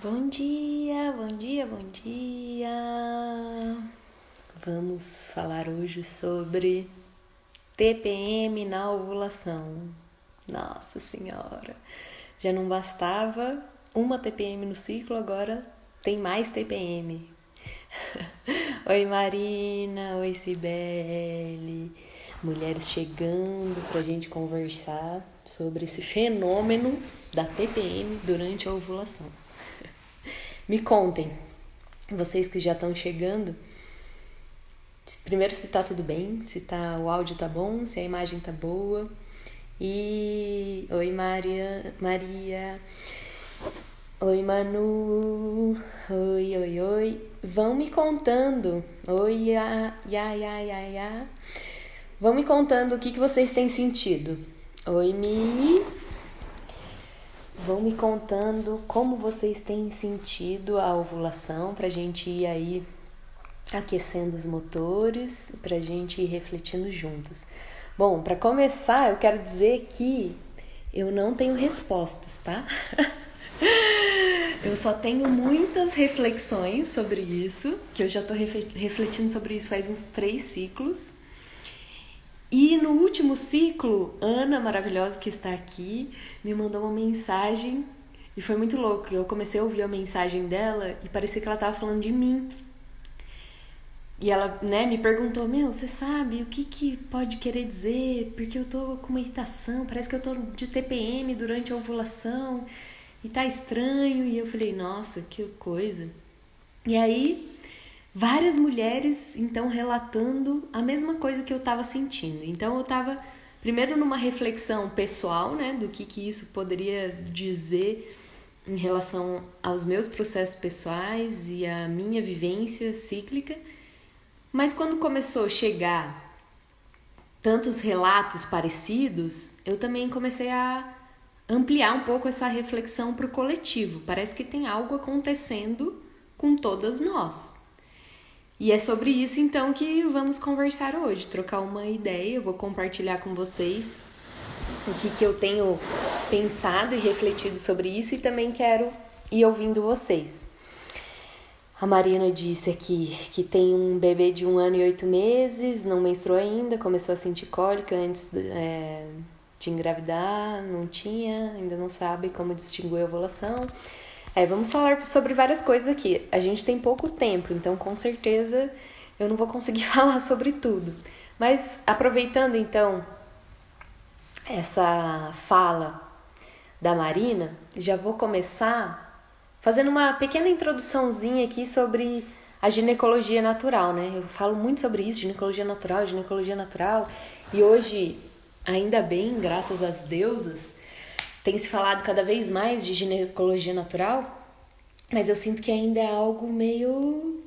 Bom dia, bom dia, bom dia! Vamos falar hoje sobre TPM na ovulação. Nossa Senhora! Já não bastava uma TPM no ciclo, agora tem mais TPM. Oi Marina, oi Cibele, mulheres chegando pra gente conversar sobre esse fenômeno da TPM durante a ovulação. Me contem, vocês que já estão chegando, primeiro se tá tudo bem, se o áudio tá bom, se a imagem tá boa. E oi Maria, oi Manu, oi. Vão me contando, oi, ya. Vão me contando o que vocês têm sentido. Oi Mi. Vão me contando como vocês têm sentido a ovulação, pra gente ir aí aquecendo os motores, pra gente ir refletindo juntas. Bom, pra começar, eu quero dizer que eu não tenho respostas, tá? Eu só tenho muitas reflexões sobre isso, que eu já tô refletindo sobre isso faz uns 3 ciclos. E no último ciclo, Ana, maravilhosa que está aqui, me mandou uma mensagem e foi muito louco. Eu comecei a ouvir a mensagem dela e parecia que ela estava falando de mim. E ela, me perguntou, você sabe o que pode querer dizer? Porque eu tô com uma irritação, parece que eu tô de TPM durante a ovulação e tá estranho. E eu falei, nossa, que coisa. E aí, várias mulheres, então, relatando a mesma coisa que eu estava sentindo. Então, eu estava, primeiro, numa reflexão pessoal, do que isso poderia dizer em relação aos meus processos pessoais e à minha vivência cíclica. Mas quando começou a chegar tantos relatos parecidos, eu também comecei a ampliar um pouco essa reflexão para o coletivo. Parece que tem algo acontecendo com todas nós. E é sobre isso, então, que vamos conversar hoje, trocar uma ideia. Eu vou compartilhar com vocês o que eu tenho pensado e refletido sobre isso e também quero ir ouvindo vocês. A Marina disse aqui que tem um bebê de 1 ano e 8 meses, não menstruou ainda, começou a sentir cólica antes de engravidar, não tinha, ainda não sabe como distinguir a ovulação. Vamos falar sobre várias coisas aqui. A gente tem pouco tempo, então com certeza eu não vou conseguir falar sobre tudo. Mas aproveitando então essa fala da Marina, já vou começar fazendo uma pequena introduçãozinha aqui sobre a ginecologia natural, Eu falo muito sobre isso, ginecologia natural. E hoje, ainda bem, graças às deusas, tem se falado cada vez mais de ginecologia natural, mas eu sinto que ainda é algo meio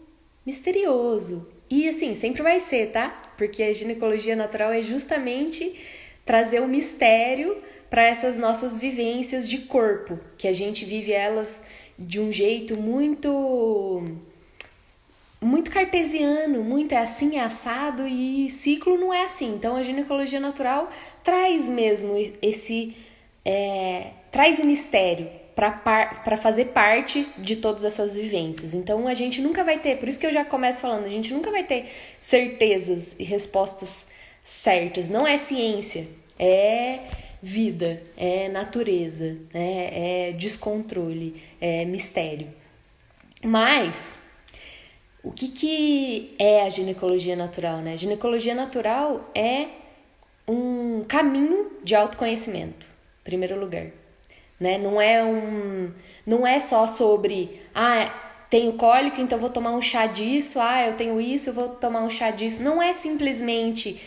misterioso. E assim, sempre vai ser, tá? Porque a ginecologia natural é justamente trazer o mistério para essas nossas vivências de corpo, que a gente vive elas de um jeito muito cartesiano, muito é assim, é assado, e ciclo não é assim. Então a ginecologia natural traz mesmo traz o mistério para fazer parte de todas essas vivências. Então a gente nunca vai ter, por isso que eu já começo falando, a gente nunca vai ter certezas e respostas certas. Não é ciência, é vida, é natureza, é descontrole, é mistério. Mas o que é a ginecologia natural, A ginecologia natural é um caminho de autoconhecimento, em primeiro lugar, Não é só sobre, tenho cólica, então vou tomar um chá disso, eu tenho isso, eu vou tomar um chá disso. Não é simplesmente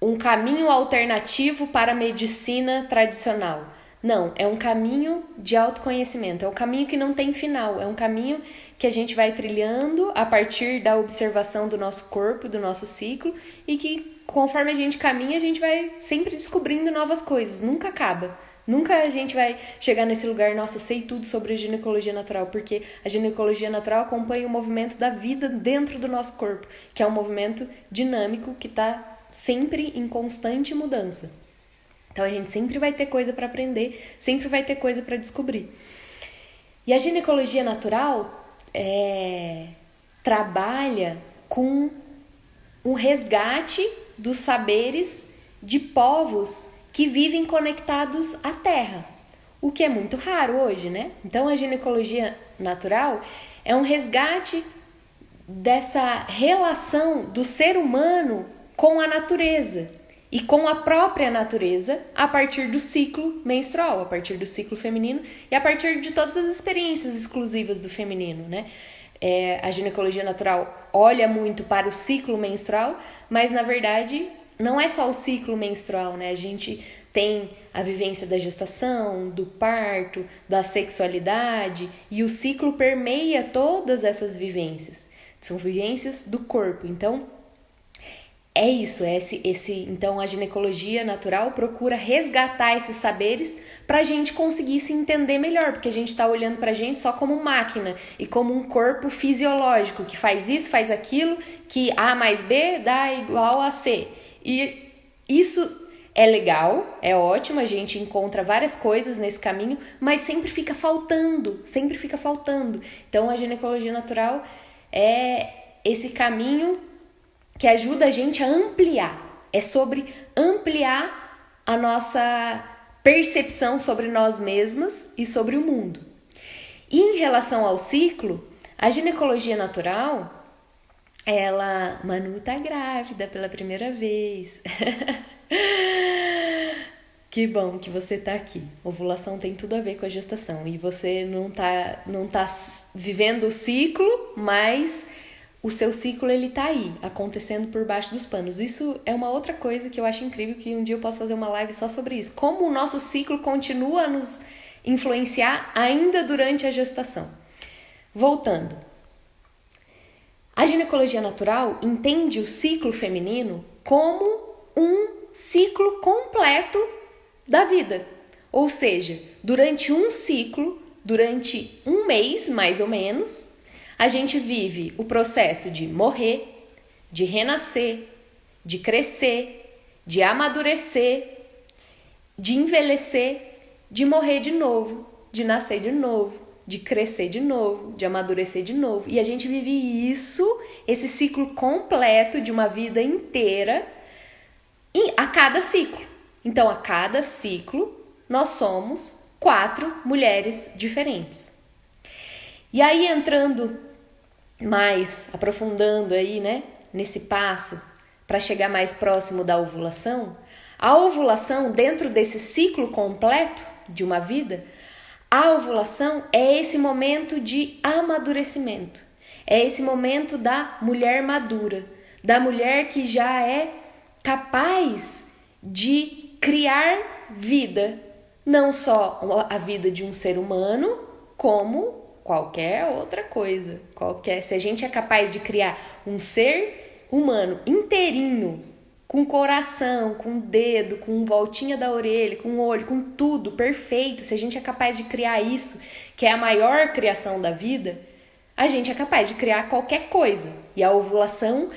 um caminho alternativo para a medicina tradicional. Não, é um caminho de autoconhecimento, é um caminho que não tem final, é um caminho que a gente vai trilhando a partir da observação do nosso corpo, do nosso ciclo, e que conforme a gente caminha, a gente vai sempre descobrindo novas coisas, nunca acaba. Nunca a gente vai chegar nesse lugar, nossa, sei tudo sobre a ginecologia natural, porque a ginecologia natural acompanha o movimento da vida dentro do nosso corpo, que é um movimento dinâmico que está sempre em constante mudança. Então a gente sempre vai ter coisa para aprender, sempre vai ter coisa para descobrir. E a ginecologia natural trabalha com um resgate dos saberes de povos que vivem conectados à Terra, o que é muito raro hoje, né? Então a ginecologia natural é um resgate dessa relação do ser humano com a natureza e com a própria natureza a partir do ciclo menstrual, a partir do ciclo feminino e a partir de todas as experiências exclusivas do feminino, né? A ginecologia natural olha muito para o ciclo menstrual, mas na verdade não é só o ciclo menstrual, né? A gente tem a vivência da gestação, do parto, da sexualidade, e o ciclo permeia todas essas vivências. São vivências do corpo. Então, é isso. Então, a ginecologia natural procura resgatar esses saberes para a gente conseguir se entender melhor, porque a gente está olhando para a gente só como máquina e como um corpo fisiológico que faz isso, faz aquilo, que A mais B dá igual a C. E isso é legal, é ótimo, a gente encontra várias coisas nesse caminho, mas sempre fica faltando. Então, a ginecologia natural é esse caminho que ajuda a gente a ampliar. É sobre ampliar a nossa percepção sobre nós mesmas e sobre o mundo. E em relação ao ciclo, a ginecologia natural, Manu tá grávida pela primeira vez. Que bom que você tá aqui. Ovulação tem tudo a ver com a gestação. E você não tá vivendo o ciclo, mas o seu ciclo ele tá aí, acontecendo por baixo dos panos. Isso é uma outra coisa que eu acho incrível, que um dia eu posso fazer uma live só sobre isso. Como o nosso ciclo continua a nos influenciar ainda durante a gestação. Voltando. A ginecologia natural entende o ciclo feminino como um ciclo completo da vida. Ou seja, durante um ciclo, durante um mês mais ou menos, a gente vive o processo de morrer, de renascer, de crescer, de amadurecer, de envelhecer, de morrer de novo, de nascer de novo, de crescer de novo, de amadurecer de novo. E a gente vive isso, esse ciclo completo de uma vida inteira, a cada ciclo. Então, a cada ciclo, nós somos 4 mulheres diferentes. E aí, entrando mais, aprofundando aí, né, nesse passo, para chegar mais próximo da ovulação, a ovulação, dentro desse ciclo completo de uma vida, a ovulação é esse momento de amadurecimento. É esse momento da mulher madura, da mulher que já é capaz de criar vida, não só a vida de um ser humano, como qualquer outra coisa. Se a gente é capaz de criar um ser humano inteirinho, com coração, com dedo, com voltinha da orelha, com olho, com tudo perfeito, se a gente é capaz de criar isso, que é a maior criação da vida, a gente é capaz de criar qualquer coisa. E a ovulação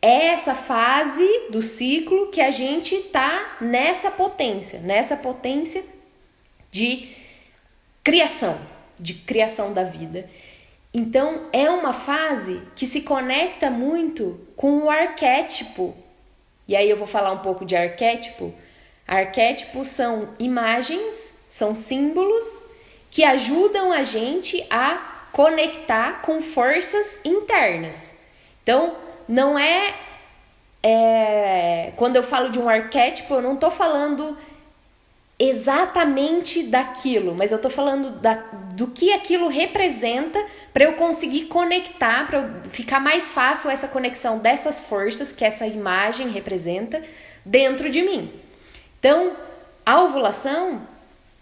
é essa fase do ciclo que a gente tá nessa potência de criação da vida. Então, é uma fase que se conecta muito com o arquétipo. E aí eu vou falar um pouco de arquétipo. Arquétipos são imagens, são símbolos que ajudam a gente a conectar com forças internas. Então, não quando eu falo de um arquétipo, eu não estou falando exatamente daquilo, mas eu estou falando do que aquilo representa para eu conseguir conectar, para ficar mais fácil essa conexão dessas forças que essa imagem representa dentro de mim. Então, a ovulação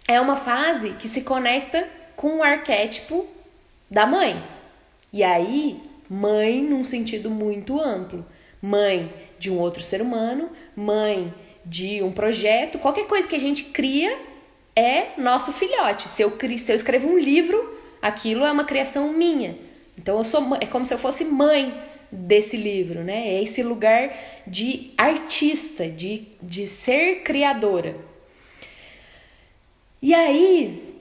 é uma fase que se conecta com o arquétipo da mãe. E aí, mãe num sentido muito amplo. Mãe de um outro ser humano, mãe de um projeto, qualquer coisa que a gente cria é nosso filhote. Se eu escrevo um livro, aquilo é uma criação minha. Então é como se eu fosse mãe desse livro, né? É esse lugar de artista, de ser criadora. E aí,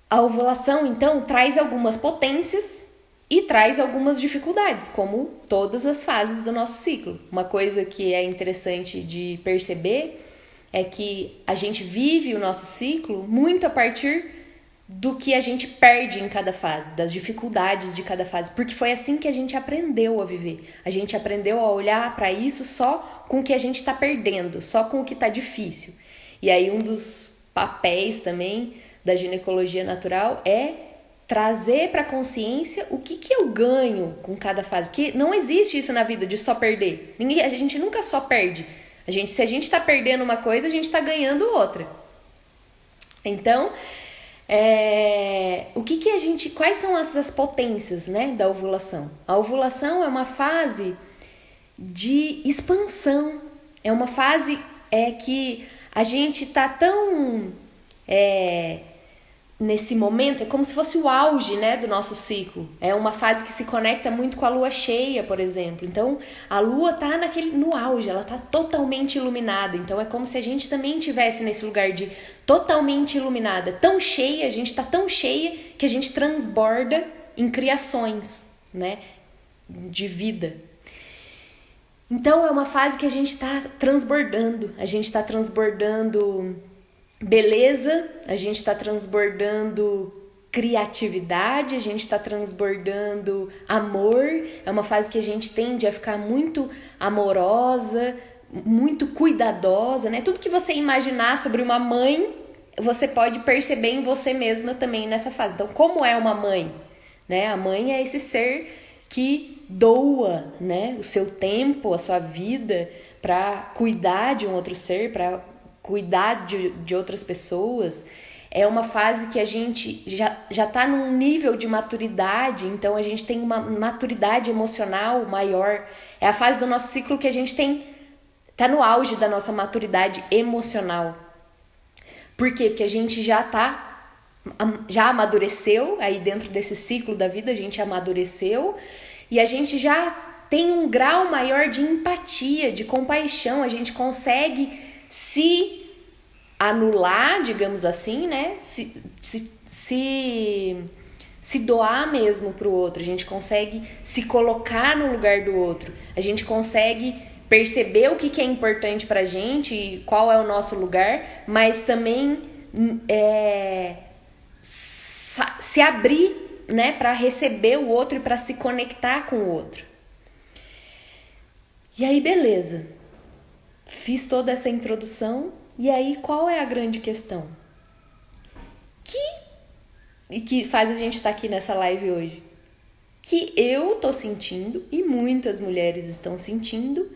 A ovulação, então, traz algumas potências e traz algumas dificuldades, como todas as fases do nosso ciclo. Uma coisa que é interessante de perceber é que a gente vive o nosso ciclo muito a partir do que a gente perde em cada fase, das dificuldades de cada fase, porque foi assim que a gente aprendeu a viver. A gente aprendeu a olhar para isso só com o que a gente está perdendo, só com o que está difícil. E aí um dos papéis também da ginecologia natural é trazer para a consciência o que eu ganho com cada fase, porque não existe isso na vida de só perder. A gente nunca só perde. Se a gente está perdendo uma coisa, a gente está ganhando outra. Então, quais são essas potências, né, da ovulação? A ovulação é uma fase de expansão, é uma fase que a gente tá tão nesse momento, é como se fosse o auge, né, do nosso ciclo. É uma fase que se conecta muito com a lua cheia, por exemplo. Então, a lua tá no auge, ela tá totalmente iluminada. Então, é como se a gente também estivesse nesse lugar de totalmente iluminada. Tão cheia, a gente tá tão cheia que a gente transborda em criações, né, de vida. Então, é uma fase que a gente tá transbordando. A gente tá transbordando beleza, a gente está transbordando criatividade, a gente está transbordando amor. É uma fase que a gente tende a ficar muito amorosa, muito cuidadosa, né? Tudo que você imaginar sobre uma mãe, você pode perceber em você mesma também nessa fase. Então, como é uma mãe? Né? A mãe é esse ser que doa, né, o seu tempo, a sua vida para cuidar de um outro ser, para cuidar de outras pessoas. É uma fase que a gente já tá num nível de maturidade, então a gente tem uma maturidade emocional maior. É a fase do nosso ciclo que a gente tá no auge da nossa maturidade emocional. Por quê? Porque a gente já amadureceu, aí dentro desse ciclo da vida a gente amadureceu e a gente já tem um grau maior de empatia, de compaixão, a gente consegue se anular, digamos assim, né? Se doar mesmo pro outro. A gente consegue se colocar no lugar do outro. A gente consegue perceber o que é importante pra gente e qual é o nosso lugar, mas também se abrir, né, para receber o outro e para se conectar com o outro. E aí, beleza. Fiz toda essa introdução, e aí qual é a grande questão? Que faz a gente estar aqui nessa live hoje? Que eu tô sentindo, e muitas mulheres estão sentindo,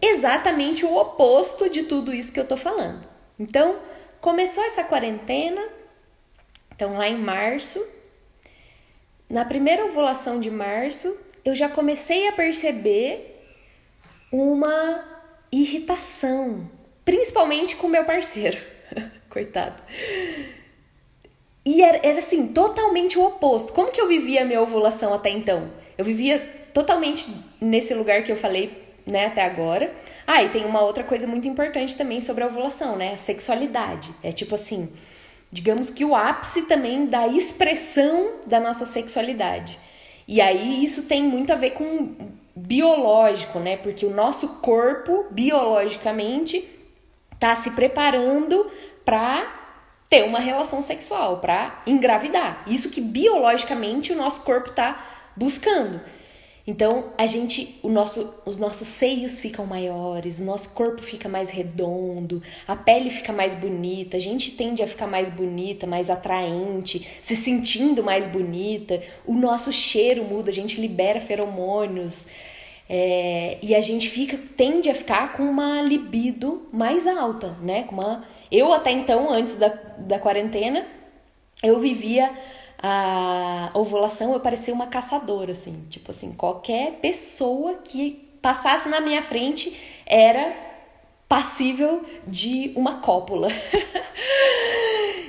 exatamente o oposto de tudo isso que eu tô falando. Então, começou essa quarentena, então lá em março, na primeira ovulação de março, eu já comecei a perceber uma irritação, principalmente com o meu parceiro, coitado. E era assim, totalmente o oposto. Como que eu vivia a minha ovulação até então? Eu vivia totalmente nesse lugar que eu falei, né, até agora. Ah, e tem uma outra coisa muito importante também sobre a ovulação, né, a sexualidade. É tipo assim, digamos que o ápice também da expressão da nossa sexualidade. E aí isso tem muito a ver com biológico, né? Porque o nosso corpo, biologicamente, tá se preparando para ter uma relação sexual, para engravidar. Isso que biologicamente o nosso corpo tá buscando. Então, os nossos seios ficam maiores, o nosso corpo fica mais redondo, a pele fica mais bonita, a gente tende a ficar mais bonita, mais atraente, se sentindo mais bonita, o nosso cheiro muda, a gente libera feromônios, e a gente tende a ficar com uma libido mais alta, né? Eu até então, antes da quarentena, eu vivia a ovulação, eu parecia uma caçadora, assim, tipo assim, qualquer pessoa que passasse na minha frente era passível de uma cópula.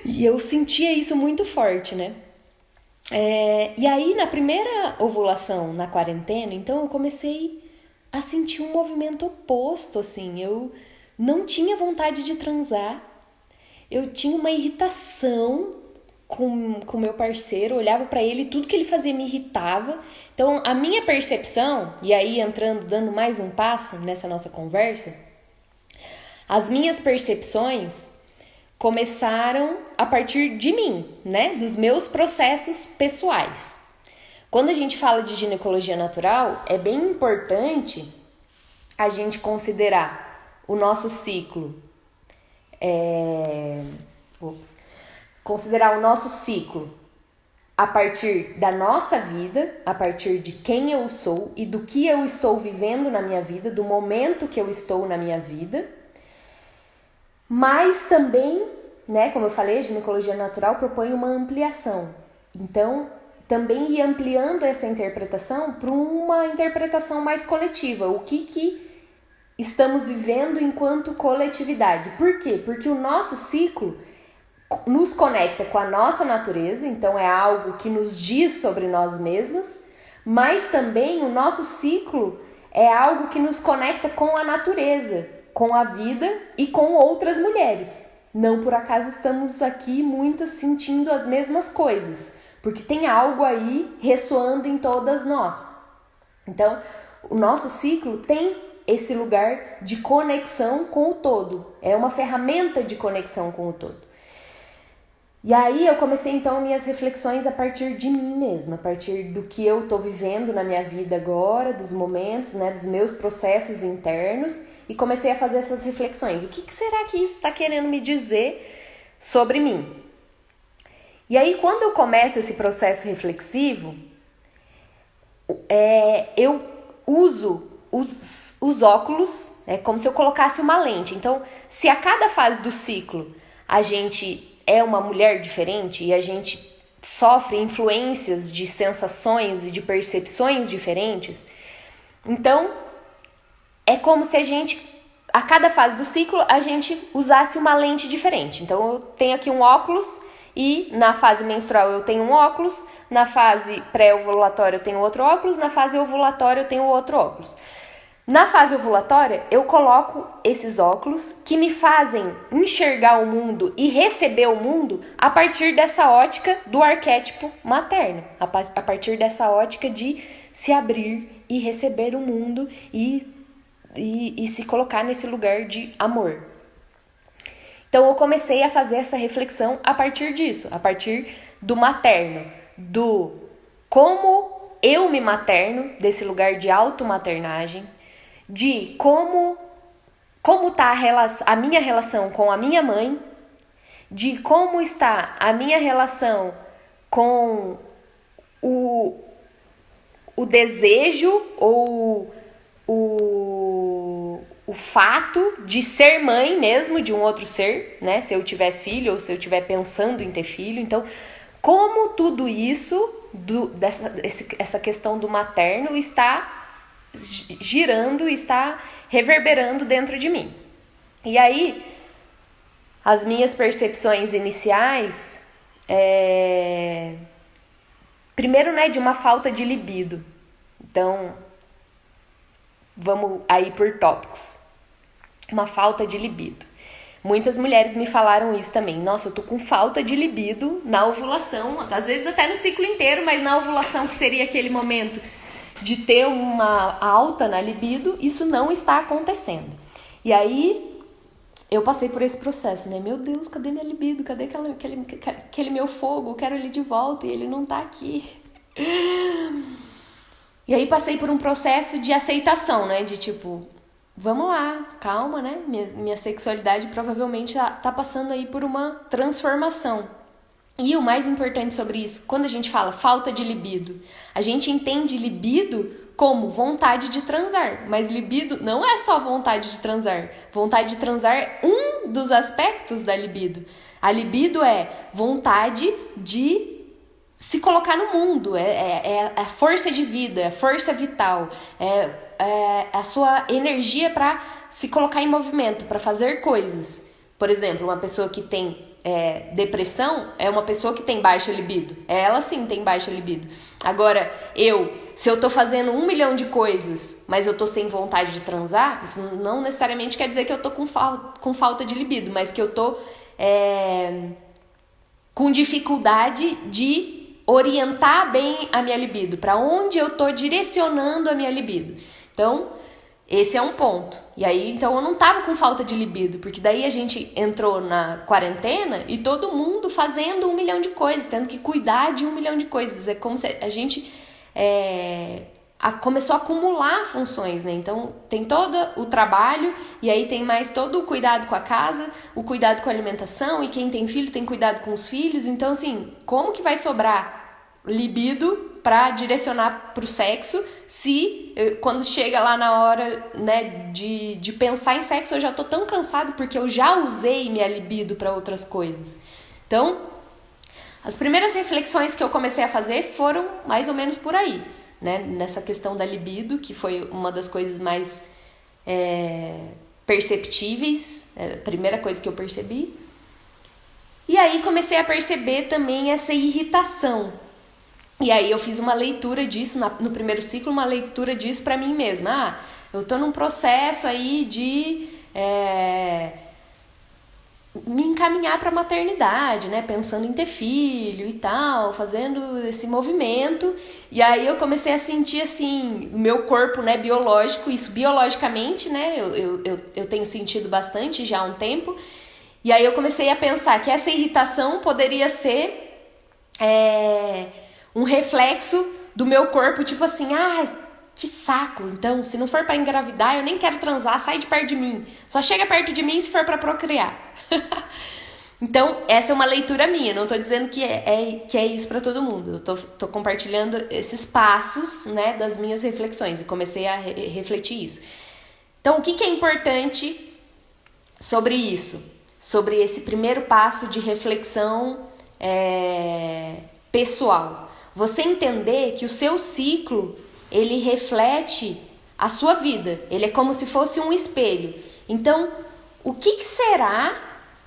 E eu sentia isso muito forte, né? E aí, na primeira ovulação, na quarentena, então eu comecei a sentir um movimento oposto, assim, eu não tinha vontade de transar, eu tinha uma irritação com meu parceiro, olhava pra ele, tudo que ele fazia me irritava. Então, a minha percepção, e aí entrando, dando mais um passo nessa nossa conversa, as minhas percepções começaram a partir de mim, né? Dos meus processos pessoais. Quando a gente fala de ginecologia natural, é bem importante a gente considerar o nosso ciclo. Considerar o nosso ciclo a partir da nossa vida, a partir de quem eu sou e do que eu estou vivendo na minha vida, do momento que eu estou na minha vida. Mas também, né, como eu falei, a ginecologia natural propõe uma ampliação. Então, também ir ampliando essa interpretação para uma interpretação mais coletiva. O que estamos vivendo enquanto coletividade. Por quê? Porque o nosso ciclo nos conecta com a nossa natureza, então é algo que nos diz sobre nós mesmos, mas também o nosso ciclo é algo que nos conecta com a natureza, com a vida e com outras mulheres. Não por acaso estamos aqui muitas sentindo as mesmas coisas, porque tem algo aí ressoando em todas nós. Então, o nosso ciclo tem esse lugar de conexão com o todo, é uma ferramenta de conexão com o todo. E aí eu comecei então minhas reflexões a partir de mim mesma, a partir do que eu tô vivendo na minha vida agora, dos momentos, né, dos meus processos internos, e comecei a fazer essas reflexões. O que será que isso está querendo me dizer sobre mim? E aí quando eu começo esse processo reflexivo, eu uso os óculos, é como se eu colocasse uma lente. Então, se a cada fase do ciclo a gente é uma mulher diferente e a gente sofre influências de sensações e de percepções diferentes, então é como se a cada fase do ciclo, a gente usasse uma lente diferente. Então eu tenho aqui um óculos e na fase menstrual eu tenho um óculos, na fase pré-ovulatória eu tenho outro óculos, na fase ovulatória eu tenho outro óculos. Na fase ovulatória, eu coloco esses óculos que me fazem enxergar o mundo e receber o mundo a partir dessa ótica do arquétipo materno, a partir dessa ótica de se abrir e receber o mundo e se colocar nesse lugar de amor. Então eu comecei a fazer essa reflexão a partir disso, a partir do materno, do como eu me materno, desse lugar de automaternagem, de como está a minha relação com a minha mãe, de como está a minha relação com o desejo ou o fato de ser mãe mesmo de um outro ser, né? Se eu tivesse filho ou se eu estiver pensando em ter filho. Então, como tudo isso, essa questão do materno está girando, está reverberando dentro de mim. E aí, as minhas percepções iniciais, primeiro, né, de uma falta de libido. Então, vamos aí por tópicos. Uma falta de libido. Muitas mulheres me falaram isso também. Nossa, eu tô com falta de libido na ovulação, às vezes até no ciclo inteiro, mas na ovulação, que seria aquele momento de ter uma alta na libido, isso não está acontecendo. E aí, eu passei por esse processo, né? Meu Deus, cadê minha libido? Cadê aquele meu fogo? Eu quero ele de volta e ele não tá aqui. E aí, passei por um processo de aceitação, né? De tipo, vamos lá, calma, né? Minha sexualidade provavelmente tá passando aí por uma transformação. E o mais importante sobre isso, quando a gente fala falta de libido, a gente entende libido como vontade de transar, mas libido não é só vontade de transar. Vontade de transar é um dos aspectos da libido. A libido é vontade de se colocar no mundo, é a força de vida, é força vital, é a sua energia para se colocar em movimento, para fazer coisas. Por exemplo, uma pessoa que tem depressão é uma pessoa que tem baixa libido. Ela sim tem baixa libido. Agora, se eu tô fazendo 1 milhão de coisas, mas eu tô sem vontade de transar, isso não necessariamente quer dizer que eu tô com falta de libido, mas que eu tô com dificuldade de orientar bem a minha libido, para onde eu tô direcionando a minha libido. Então, esse é um ponto. E aí, então, eu não tava com falta de libido, porque daí a gente entrou na quarentena e todo mundo fazendo 1 milhão de coisas, tendo que cuidar de 1 milhão de coisas. É como se a gente começou a acumular funções, né? Então, tem todo o trabalho e aí tem mais todo o cuidado com a casa, o cuidado com a alimentação, e quem tem filho tem cuidado com os filhos. Então, assim, como que vai sobrar libido para direcionar pro sexo se quando chega lá na hora, né, de pensar em sexo eu já tô tão cansado porque eu já usei minha libido para outras coisas. Então, as primeiras reflexões que eu comecei a fazer foram mais ou menos por aí, né, nessa questão da libido, que foi uma das coisas mais perceptíveis, a primeira coisa que eu percebi. E aí comecei a perceber também essa irritação. E aí eu fiz uma leitura disso, no primeiro ciclo, uma leitura disso pra mim mesma. Eu tô num processo aí de me encaminhar pra maternidade, né? Pensando em ter filho e tal, fazendo esse movimento. E aí eu comecei a sentir, assim, o meu corpo, né, biológico, isso biologicamente, né? Eu tenho sentido bastante já há um tempo. E aí eu comecei a pensar que essa irritação poderia ser um reflexo do meu corpo, tipo assim, que saco, então, se não for pra engravidar, eu nem quero transar, sai de perto de mim. Só chega perto de mim se for pra procriar. Então, essa é uma leitura minha, não tô dizendo que é isso pra todo mundo. Eu tô compartilhando esses passos, né, das minhas reflexões, e comecei a refletir isso. Então, o que é importante sobre isso? Sobre esse primeiro passo de reflexão pessoal. Você entender que o seu ciclo, ele reflete a sua vida. Ele é como se fosse um espelho. Então, o que será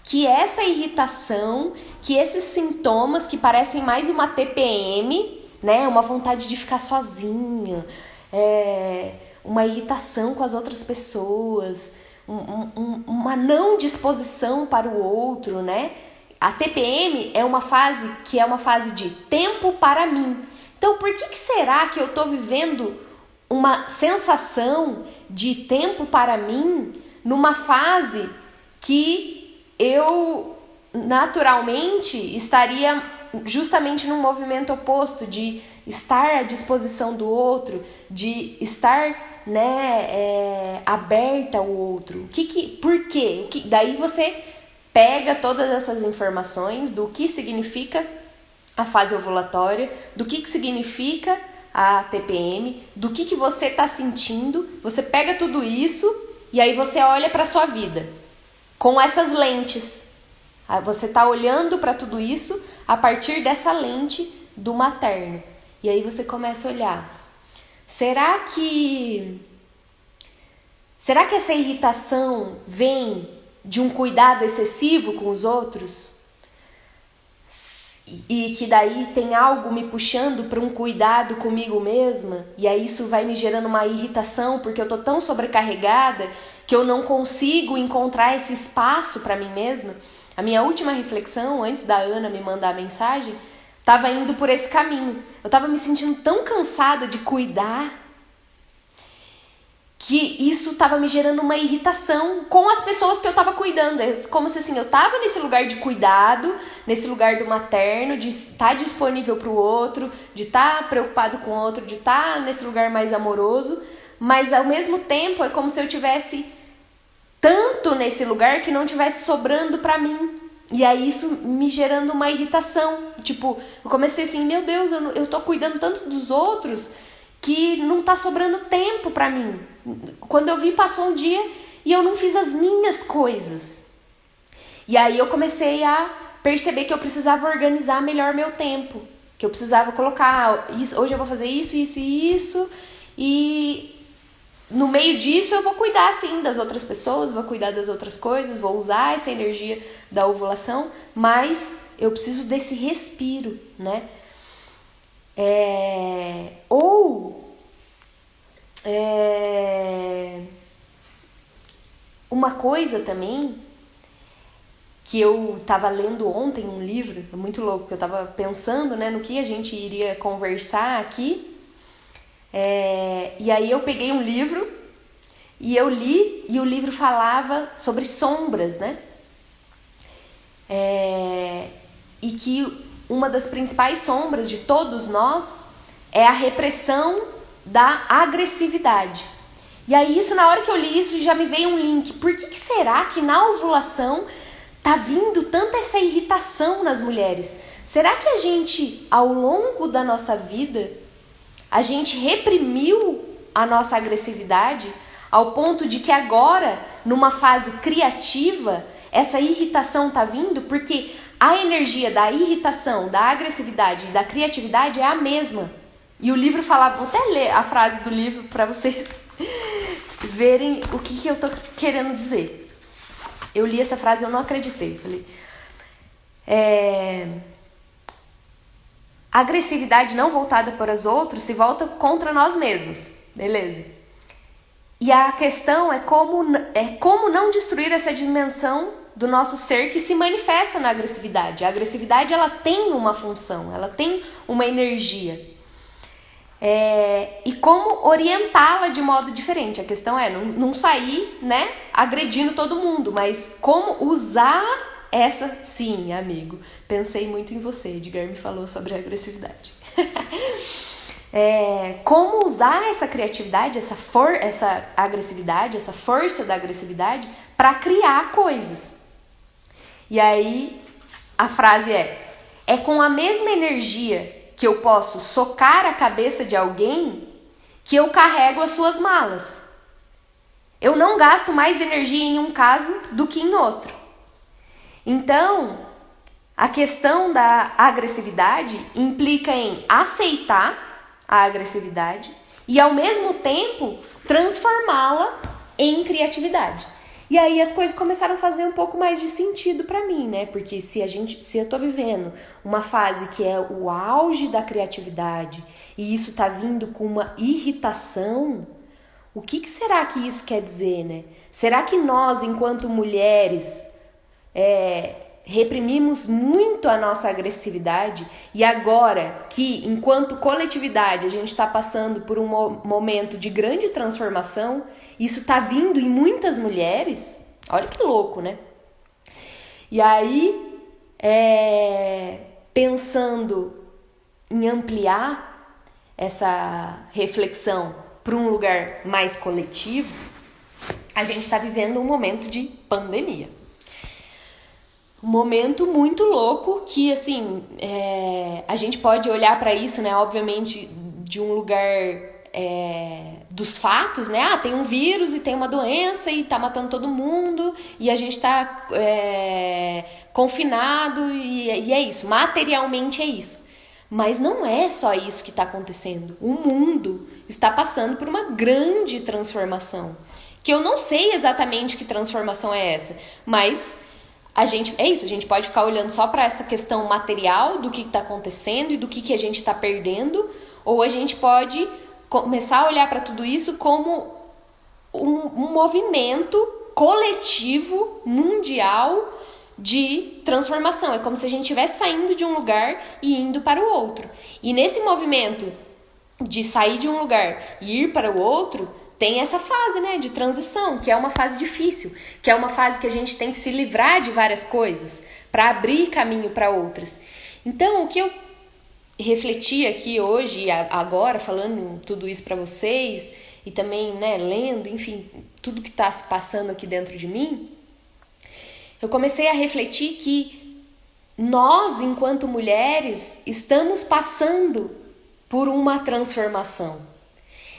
que essa irritação, que esses sintomas que parecem mais uma TPM, né? Uma vontade de ficar sozinha, uma irritação com as outras pessoas, uma não disposição para o outro, né? A TPM é uma fase que é uma fase de tempo para mim. Então, por que será que eu estou vivendo uma sensação de tempo para mim numa fase que eu naturalmente estaria justamente num movimento oposto, de estar à disposição do outro, de estar, né, aberta ao outro? Por quê? Daí você pega todas essas informações do que significa a fase ovulatória, do que significa a TPM, do que você está sentindo. Você pega tudo isso e aí você olha para a sua vida com essas lentes. Você está olhando para tudo isso a partir dessa lente do materno. E aí você começa a olhar. Será que essa irritação vem de um cuidado excessivo com os outros? E que daí tem algo me puxando para um cuidado comigo mesma? E aí isso vai me gerando uma irritação porque eu tô tão sobrecarregada que eu não consigo encontrar esse espaço para mim mesma? A minha última reflexão, antes da Ana me mandar a mensagem, tava indo por esse caminho. Eu tava me sentindo tão cansada de cuidar que isso tava me gerando uma irritação com as pessoas que eu tava cuidando. É como se assim, eu tava nesse lugar de cuidado, nesse lugar do materno, de estar disponível pro outro, de estar preocupado com o outro, de estar nesse lugar mais amoroso, mas ao mesmo tempo é como se eu tivesse tanto nesse lugar que não tivesse sobrando pra mim. E aí isso me gerando uma irritação. Tipo, eu comecei assim, meu Deus, eu tô cuidando tanto dos outros que não tá sobrando tempo pra mim. Quando eu vi, passou um dia e eu não fiz as minhas coisas. E aí eu comecei a perceber que eu precisava organizar melhor meu tempo. Que eu precisava colocar, hoje eu vou fazer isso, isso e isso. E no meio disso eu vou cuidar, sim, das outras pessoas, vou cuidar das outras coisas, vou usar essa energia da ovulação, mas eu preciso desse respiro, né? Uma coisa também que eu estava lendo ontem um livro, muito louco, porque eu estava pensando, né, no que a gente iria conversar aqui. E aí eu peguei um livro e eu li, e o livro falava sobre sombras, né? E que uma das principais sombras de todos nós é a repressão da agressividade. E aí isso, na hora que eu li isso, já me veio um link. Por que será que na ovulação tá vindo tanta essa irritação nas mulheres? Será que a gente, ao longo da nossa vida, a gente reprimiu a nossa agressividade ao ponto de que agora, numa fase criativa, essa irritação tá vindo? Porque a energia da irritação, da agressividade e da criatividade é a mesma. E o livro falava, vou até ler a frase do livro para vocês verem o que eu tô querendo dizer. Eu li essa frase e eu não acreditei. Falei, a agressividade não voltada para os outros se volta contra nós mesmos. Beleza. E a questão é como não destruir essa dimensão do nosso ser que se manifesta na agressividade. A agressividade, ela tem uma função, ela tem uma energia. E como orientá-la de modo diferente. A questão é não sair, né, agredindo todo mundo, mas como usar essa... Sim, amigo, pensei muito em você, Edgar me falou sobre a agressividade. Como usar essa criatividade, essa agressividade, essa força da agressividade para criar coisas. E aí a frase é com a mesma energia que eu posso socar a cabeça de alguém que eu carrego as suas malas. Eu não gasto mais energia em um caso do que em outro. Então, a questão da agressividade implica em aceitar a agressividade e, ao mesmo tempo, transformá-la em criatividade. E aí as coisas começaram a fazer um pouco mais de sentido pra mim, né? Porque se eu tô vivendo uma fase que é o auge da criatividade e isso tá vindo com uma irritação, o que será que isso quer dizer, né? Será que nós, enquanto mulheres, reprimimos muito a nossa agressividade e agora que, enquanto coletividade, a gente está passando por um momento de grande transformação, isso está vindo em muitas mulheres? Olha que louco, né? E aí, pensando em ampliar essa reflexão para um lugar mais coletivo, a gente está vivendo um momento de pandemia. Um momento muito louco que, assim, a gente pode olhar para isso, né, obviamente, de um lugar dos fatos, né? Tem um vírus e tem uma doença e tá matando todo mundo e a gente tá confinado e é isso. Materialmente é isso. Mas não é só isso que está acontecendo. O mundo está passando por uma grande transformação. Que eu não sei exatamente que transformação é essa, mas... a gente pode ficar olhando só para essa questão material do que está acontecendo e do que a gente está perdendo, ou a gente pode começar a olhar para tudo isso como um movimento coletivo, mundial, de transformação. É como se a gente estivesse saindo de um lugar e indo para o outro. E nesse movimento de sair de um lugar e ir para o outro, tem essa fase, né, de transição, que é uma fase difícil, que é uma fase que a gente tem que se livrar de várias coisas para abrir caminho para outras. Então, o que eu refleti aqui hoje, agora, falando tudo isso para vocês, e também, né, lendo, enfim, tudo que está se passando aqui dentro de mim, eu comecei a refletir que nós, enquanto mulheres, estamos passando por uma transformação.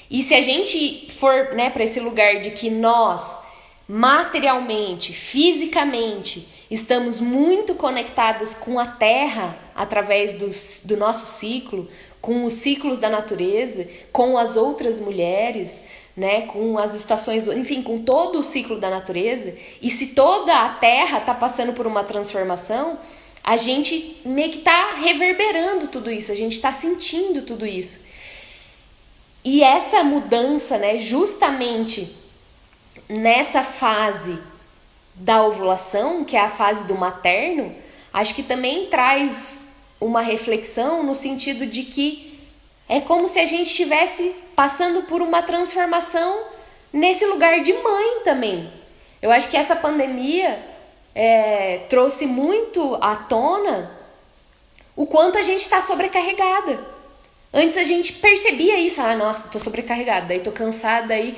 E se a gente for, né, para esse lugar de que nós, materialmente, fisicamente, estamos muito conectadas com a Terra através do nosso ciclo, com os ciclos da natureza, com as outras mulheres, né, com as estações, enfim, com todo o ciclo da natureza, e se toda a Terra está passando por uma transformação, a gente meio que está reverberando tudo isso, a gente está sentindo tudo isso. E essa mudança, né, justamente nessa fase da ovulação, que é a fase do materno, acho que também traz uma reflexão no sentido de que é como se a gente estivesse passando por uma transformação nesse lugar de mãe também. Eu acho que essa pandemia trouxe muito à tona o quanto a gente está sobrecarregada. Antes a gente percebia isso, nossa, tô sobrecarregada, daí tô cansada, daí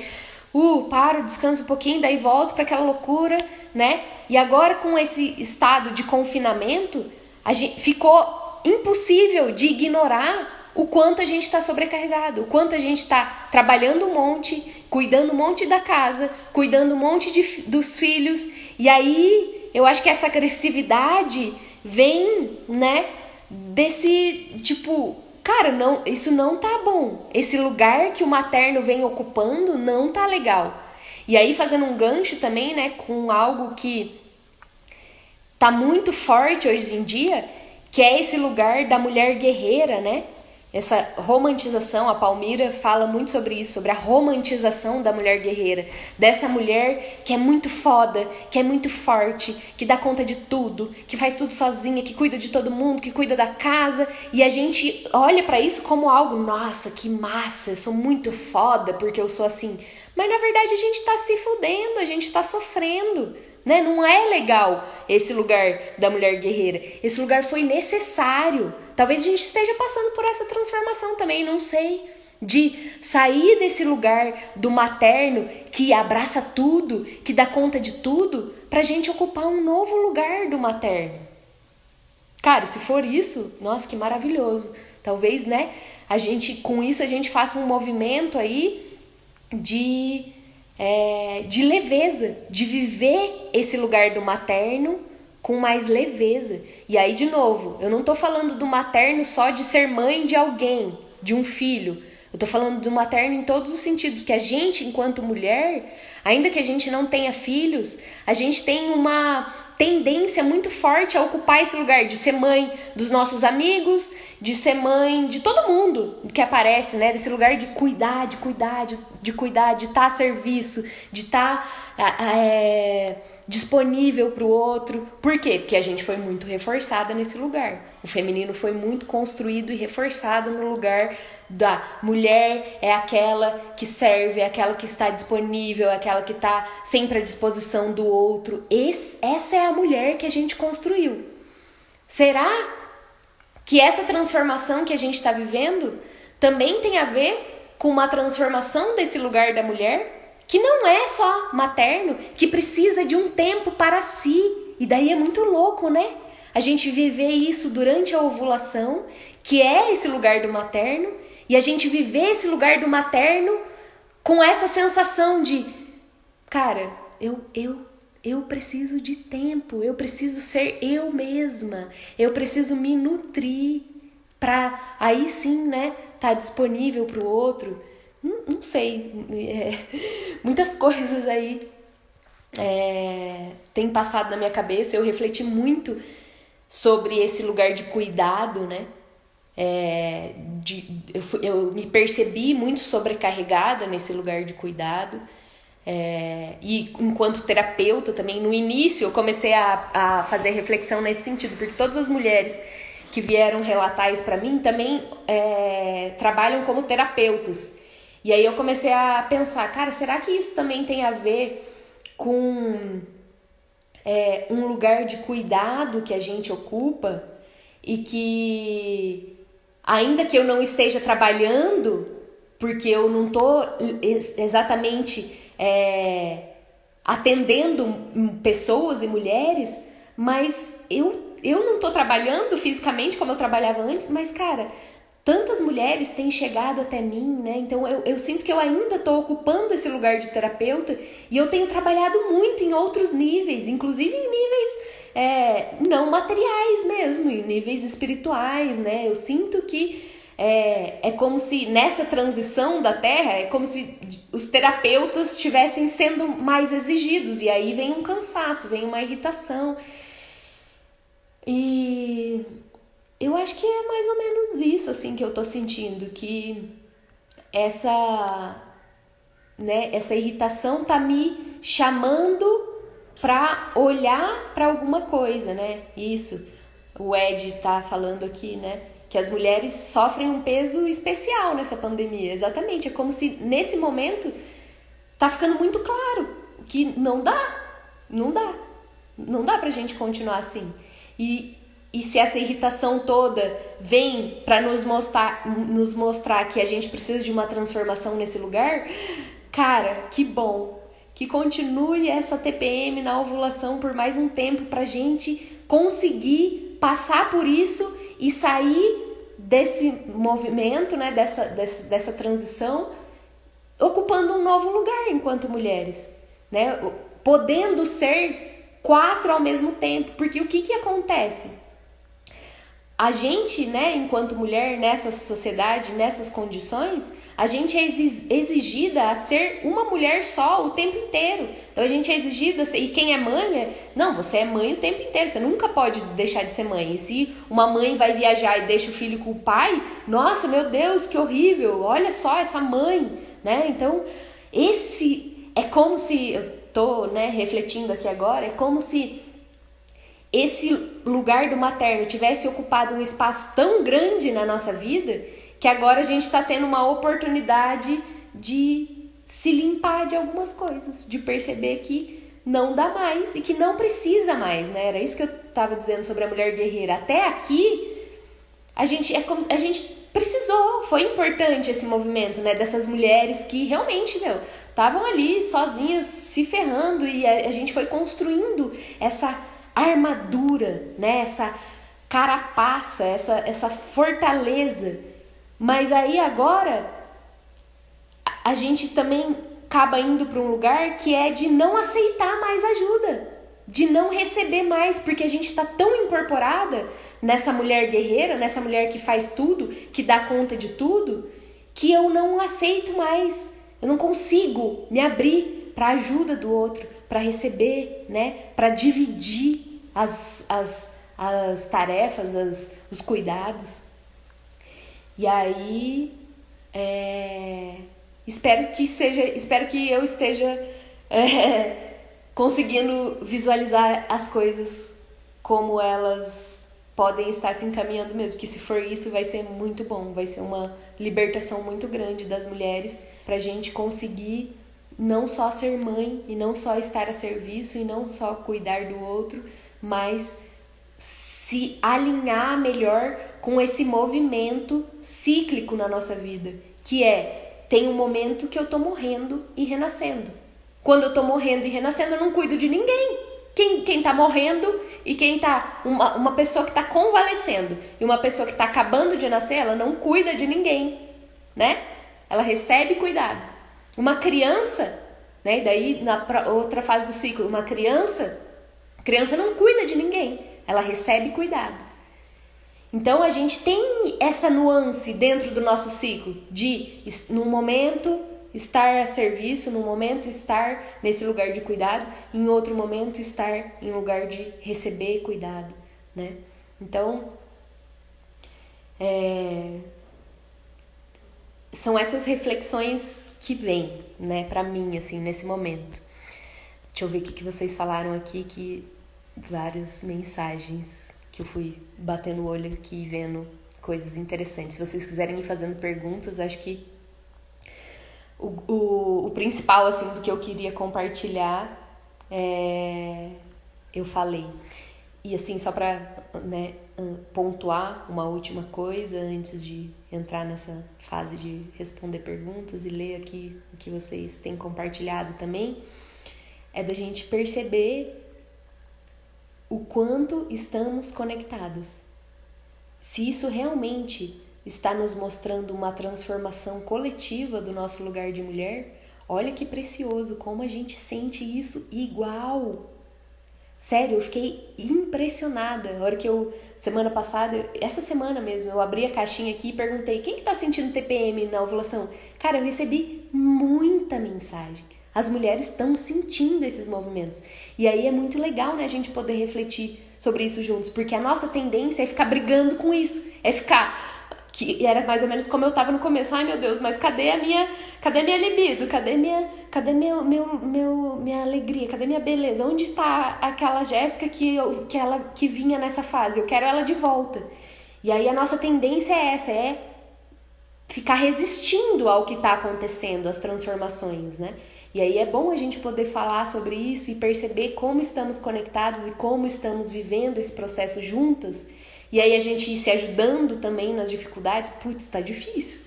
paro, descanso um pouquinho, daí volto para aquela loucura, né? E agora com esse estado de confinamento, a gente ficou impossível de ignorar o quanto a gente está sobrecarregado, o quanto a gente está trabalhando um monte, cuidando um monte da casa, cuidando um monte dos filhos. E aí eu acho que essa agressividade vem, né, desse tipo, cara, não, isso não tá bom. Esse lugar que o materno vem ocupando não tá legal. E aí fazendo um gancho também, né, com algo que tá muito forte hoje em dia, que é esse lugar da mulher guerreira, né? Essa romantização, a Palmira fala muito sobre isso, sobre a romantização da mulher guerreira, dessa mulher que é muito foda, que é muito forte, que dá conta de tudo, que faz tudo sozinha, que cuida de todo mundo, que cuida da casa, e a gente olha pra isso como algo, nossa, que massa, eu sou muito foda porque eu sou assim. Mas na verdade a gente tá se fudendo, a gente tá sofrendo, né? Não é legal esse lugar da mulher guerreira. Esse lugar foi necessário. Talvez a gente esteja passando por essa transformação também, não sei. De sair desse lugar do materno que abraça tudo, que dá conta de tudo, pra gente ocupar um novo lugar do materno. Cara, se for isso, nossa, que maravilhoso. Talvez, né, com isso a gente faça um movimento aí de leveza, de viver esse lugar do materno com mais leveza. E aí, de novo, eu não tô falando do materno só de ser mãe de alguém, de um filho. Eu tô falando do materno em todos os sentidos, porque a gente, enquanto mulher, ainda que a gente não tenha filhos, a gente tem uma tendência muito forte a ocupar esse lugar de ser mãe dos nossos amigos, de ser mãe de todo mundo que aparece, né? Desse lugar de cuidar, de estar a serviço, de estar disponível para o outro. Por quê? Porque a gente foi muito reforçada nesse lugar. O feminino foi muito construído e reforçado no lugar da mulher é aquela que serve, é aquela que está disponível, é aquela que está sempre à disposição do outro. Essa é a mulher que a gente construiu. Será que essa transformação que a gente está vivendo também tem a ver com uma transformação desse lugar da mulher? Que não é só materno, que precisa de um tempo para si. E daí é muito louco, né? A gente viver isso durante a ovulação, que é esse lugar do materno, e a gente viver esse lugar do materno com essa sensação de, cara, eu preciso de tempo, eu preciso ser eu mesma, eu preciso me nutrir para aí sim, né, tá disponível para o outro. Não sei, muitas coisas aí têm passado na minha cabeça. Eu refleti muito sobre esse lugar de cuidado, né? Eu me percebi muito sobrecarregada nesse lugar de cuidado. E enquanto terapeuta também, no início eu comecei a fazer reflexão nesse sentido, porque todas as mulheres que vieram relatar isso pra mim também trabalham como terapeutas. E aí eu comecei a pensar, cara, será que isso também tem a ver com um lugar de cuidado que a gente ocupa e que, ainda que eu não esteja trabalhando, porque eu não estou exatamente atendendo pessoas e mulheres, mas eu não estou trabalhando fisicamente como eu trabalhava antes, mas, cara, tantas mulheres têm chegado até mim, né? Então eu sinto que eu ainda estou ocupando esse lugar de terapeuta e eu tenho trabalhado muito em outros níveis, inclusive em níveis não materiais mesmo, em níveis espirituais, né? Eu sinto que é como se nessa transição da Terra, é como se os terapeutas estivessem sendo mais exigidos, e aí vem um cansaço, vem uma irritação. E eu acho que é mais ou menos isso, assim, que eu tô sentindo, que essa irritação tá me chamando para olhar para alguma coisa, né? Isso, o Ed tá falando aqui, né? Que as mulheres sofrem um peso especial nessa pandemia. Exatamente, é como se nesse momento tá ficando muito claro que não dá pra gente continuar assim. E se essa irritação toda vem para nos mostrar que a gente precisa de uma transformação nesse lugar, cara, que bom. Que continue essa TPM na ovulação por mais um tempo pra gente conseguir passar por isso e sair desse movimento, né, dessa transição, ocupando um novo lugar enquanto mulheres, né? Podendo ser 4 ao mesmo tempo. Porque o que acontece? A gente, né, enquanto mulher, nessa sociedade, nessas condições, a gente é exigida a ser uma mulher só o tempo inteiro. Então a gente é exigida, e quem é mãe, não, você é mãe o tempo inteiro, você nunca pode deixar de ser mãe. E se uma mãe vai viajar e deixa o filho com o pai, nossa, meu Deus, que horrível, olha só essa mãe, né? Então, esse é como se, eu tô, né, refletindo aqui agora, é como se esse lugar do materno tivesse ocupado um espaço tão grande na nossa vida que agora a gente está tendo uma oportunidade de se limpar de algumas coisas, de perceber que não dá mais e que não precisa mais, né? Era isso que eu estava dizendo sobre a mulher guerreira. Até aqui, a gente precisou, foi importante esse movimento, né? Dessas mulheres que realmente, estavam ali sozinhas, se ferrando, e a gente foi construindo essa armadura, né? Essa carapaça, essa fortaleza. Mas aí agora a gente também acaba indo para um lugar que é de não aceitar mais ajuda, de não receber mais, porque a gente está tão incorporada nessa mulher guerreira, nessa mulher que faz tudo, que dá conta de tudo, que eu não aceito mais, eu não consigo me abrir para a ajuda do outro, para receber, né? Para dividir as tarefas, os cuidados. E aí, espero que eu esteja conseguindo visualizar as coisas como elas podem estar se encaminhando mesmo, que se for isso vai ser muito bom, vai ser uma libertação muito grande das mulheres pra gente conseguir não só ser mãe e não só estar a serviço e não só cuidar do outro, mas se alinhar melhor com esse movimento cíclico na nossa vida, que tem um momento que eu tô morrendo e renascendo. Quando eu tô morrendo e renascendo, eu não cuido de ninguém. Quem tá morrendo e quem tá... Uma pessoa que tá convalescendo e uma pessoa que tá acabando de nascer, ela não cuida de ninguém, né? Ela recebe cuidado. Uma criança, né? Daí, na outra fase do ciclo, uma criança não cuida de ninguém. Ela recebe cuidado. Então, a gente tem essa nuance dentro do nosso ciclo de, num momento, estar a serviço, num momento, estar nesse lugar de cuidado, em outro momento, estar em lugar de receber cuidado, né? Então, são essas reflexões que vêm, né, pra mim, assim, nesse momento. Deixa eu ver o que vocês falaram aqui, que várias mensagens que eu fui batendo o olho aqui e vendo coisas interessantes. Se vocês quiserem ir fazendo perguntas, acho que o principal, assim, do que eu queria compartilhar, eu falei. E, assim, só pra, né, pontuar uma última coisa antes de entrar nessa fase de responder perguntas e ler aqui o que vocês têm compartilhado também, é da gente perceber o quanto estamos conectadas. Se isso realmente está nos mostrando uma transformação coletiva do nosso lugar de mulher, olha que precioso, como a gente sente isso igual. Sério, eu fiquei impressionada. A hora que semana passada, essa semana mesmo, eu abri a caixinha aqui e perguntei: quem que tá sentindo TPM na ovulação? Cara, eu recebi muita mensagem. As mulheres estão sentindo esses movimentos. E aí é muito legal, né, a gente poder refletir sobre isso juntos, porque a nossa tendência é ficar brigando com isso, é ficar... Que era mais ou menos como eu tava no começo. Ai, meu Deus, mas cadê a minha libido? Minha alegria? Cadê minha beleza? Onde tá aquela Jéssica que vinha nessa fase? Eu quero ela de volta. E aí a nossa tendência é essa, é ficar resistindo ao que está acontecendo, às transformações, né? E aí é bom a gente poder falar sobre isso e perceber como estamos conectados e como estamos vivendo esse processo juntas. E aí a gente ir se ajudando também nas dificuldades. Putz, tá difícil.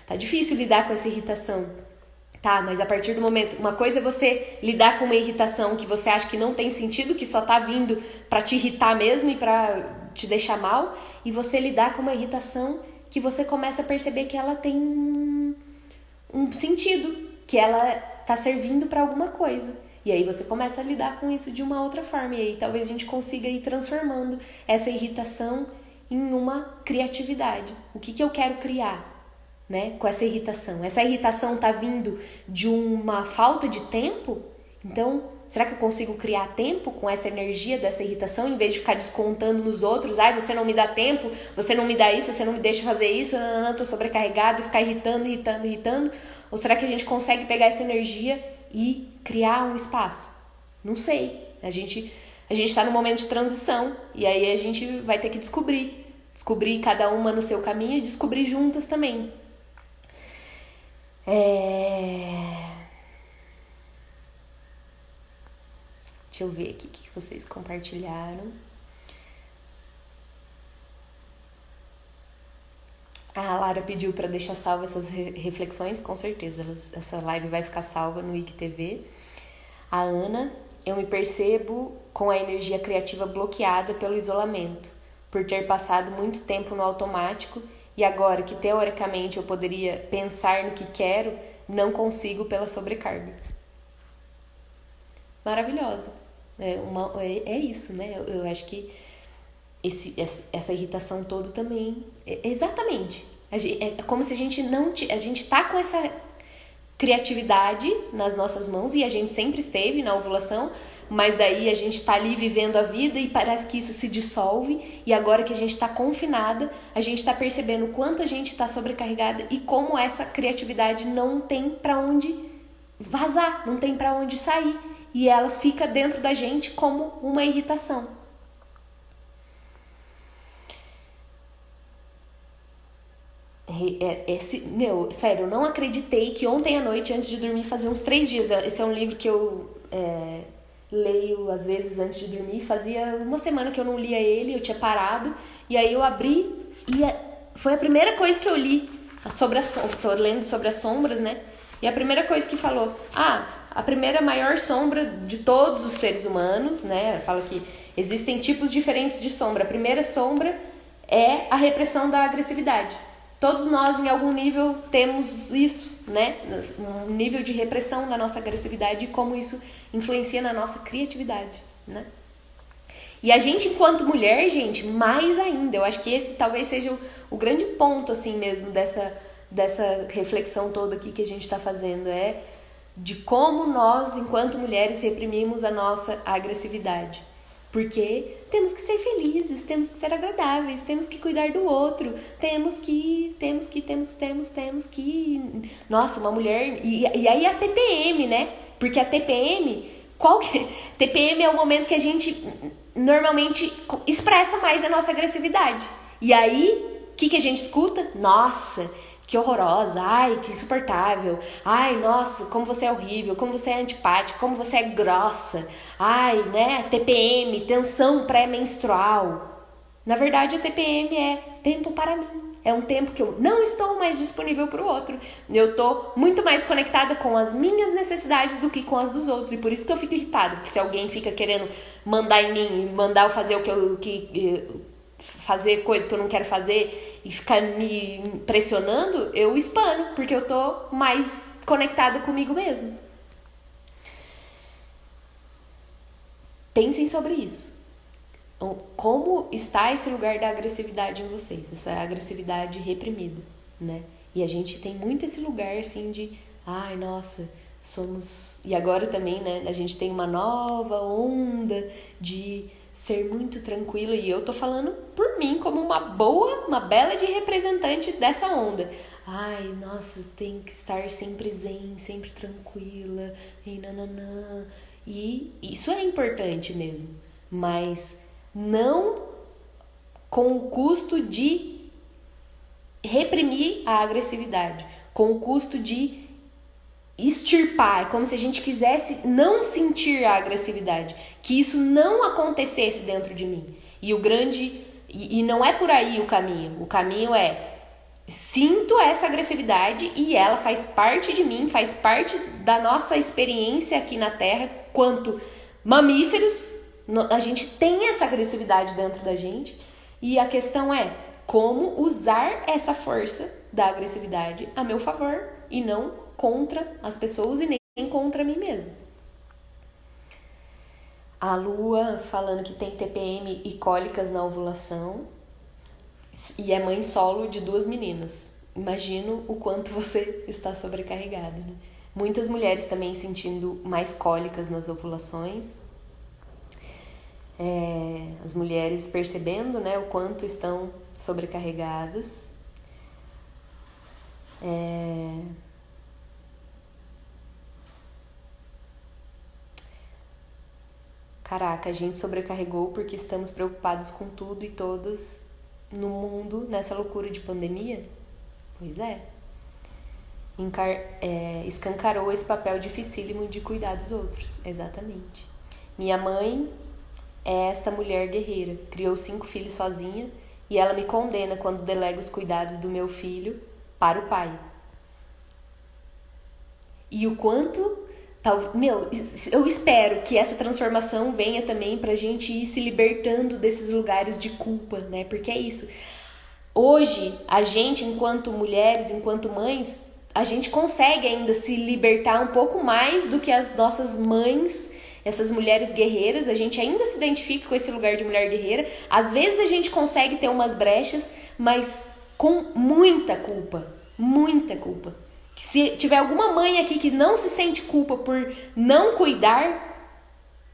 Tá difícil lidar com essa irritação. Tá, mas a partir do momento... Uma coisa é você lidar com uma irritação que você acha que não tem sentido, que só tá vindo pra te irritar mesmo e pra te deixar mal. E você lidar com uma irritação que você começa a perceber que ela tem um sentido, que ela tá servindo pra alguma coisa. E aí você começa a lidar com isso de uma outra forma. E aí talvez a gente consiga ir transformando essa irritação em uma criatividade. O que eu quero criar, né, com essa irritação? Essa irritação tá vindo de uma falta de tempo? Então, será que eu consigo criar tempo com essa energia dessa irritação, em vez de ficar descontando nos outros? Ai, você não me dá tempo, você não me dá isso, você não me deixa fazer isso, não, tô sobrecarregado, e ficar irritando. Ou será que a gente consegue pegar essa energia e criar um espaço? Não sei. A gente tá num momento de transição, e aí a gente vai ter que descobrir cada uma no seu caminho e descobrir juntas também. Deixa eu ver aqui o que vocês compartilharam. A Lara pediu para deixar salva essas reflexões, com certeza. Essa live vai ficar salva no IGTV. A Ana: eu me percebo com a energia criativa bloqueada pelo isolamento, por ter passado muito tempo no automático e agora que teoricamente eu poderia pensar no que quero, não consigo pela sobrecarga. Maravilhosa. É isso, né? Eu acho que essa irritação toda também... Exatamente. É como se a gente não... A gente tá com essa criatividade nas nossas mãos, e a gente sempre esteve na ovulação, mas daí a gente tá ali vivendo a vida e parece que isso se dissolve, e agora que a gente tá confinada, a gente tá percebendo o quanto a gente tá sobrecarregada e como essa criatividade não tem pra onde vazar, não tem pra onde sair, e ela fica dentro da gente como uma irritação. Sério, eu não acreditei que ontem à noite, antes de dormir, fazia uns 3 dias, esse é um livro que eu leio às vezes antes de dormir, fazia uma semana que eu não lia ele, eu tinha parado, e aí eu abri e foi a primeira coisa que eu li sobre tô lendo sobre as sombras, né? E a primeira coisa que falou, a primeira maior sombra de todos os seres humanos, né? Fala que existem tipos diferentes de sombra. A primeira sombra é a repressão da agressividade. Todos nós, em algum nível, temos isso, né? Um nível de repressão da nossa agressividade e como isso influencia na nossa criatividade, né? E a gente, enquanto mulher, gente, mais ainda. Eu acho que esse talvez seja o grande ponto, assim mesmo, dessa reflexão toda aqui que a gente está fazendo. É de como nós, enquanto mulheres, reprimimos a nossa agressividade. Porque temos que ser felizes, temos que ser agradáveis, temos que cuidar do outro, temos que... Nossa, uma mulher... E aí a TPM, né? Porque a TPM... TPM é o momento que a gente normalmente expressa mais a nossa agressividade. E aí, o que a gente escuta? Nossa, que horrorosa, ai, que insuportável, ai, nossa, como você é horrível, como você é antipática, como você é grossa, ai, né, TPM, tensão pré-menstrual. Na verdade, a TPM é tempo para mim. É um tempo que eu não estou mais disponível para o outro. Eu estou muito mais conectada com as minhas necessidades do que com as dos outros. E por isso que eu fico irritada. Porque se alguém fica querendo mandar em mim, mandar eu fazer fazer coisas que eu não quero fazer e ficar me pressionando, eu espano, porque eu tô mais conectada comigo mesma. Pensem sobre isso. Como está esse lugar da agressividade em vocês? Essa agressividade reprimida, né? E a gente tem muito esse lugar, assim, de... Ai, nossa, somos... E agora também, né? A gente tem uma nova onda de ser muito tranquila, e eu tô falando por mim como uma bela de representante dessa onda. Ai, nossa, tem que estar sempre zen, sempre tranquila, e nananã. E isso é importante mesmo, mas não com o custo de reprimir a agressividade, com o custo de extirpar, como se a gente quisesse não sentir a agressividade, que isso não acontecesse dentro de mim. E não é por aí o caminho é sinto essa agressividade e ela faz parte de mim, faz parte da nossa experiência aqui na Terra, quanto mamíferos, a gente tem essa agressividade dentro da gente, e a questão é como usar essa força da agressividade a meu favor e não contra as pessoas e nem contra mim mesmo. A Lua falando que tem TPM e cólicas na ovulação e é mãe solo de 2 meninas. Imagino o quanto você está sobrecarregada, né? Muitas mulheres também sentindo mais cólicas nas ovulações. As mulheres percebendo, né, o quanto estão sobrecarregadas. Caraca, a gente sobrecarregou porque estamos preocupados com tudo e todas no mundo nessa loucura de pandemia? Pois é. Escancarou esse papel dificílimo de cuidar dos outros. Exatamente. Minha mãe é esta mulher guerreira. Criou 5 filhos sozinha e ela me condena quando delego os cuidados do meu filho para o pai. E o quanto... eu espero que essa transformação venha também pra gente ir se libertando desses lugares de culpa, né? Porque é isso. Hoje, a gente, enquanto mulheres, enquanto mães, a gente consegue ainda se libertar um pouco mais do que as nossas mães, essas mulheres guerreiras. A gente ainda se identifica com esse lugar de mulher guerreira. Às vezes a gente consegue ter umas brechas, mas com muita culpa. Muita culpa. Se tiver alguma mãe aqui que não se sente culpa por não cuidar,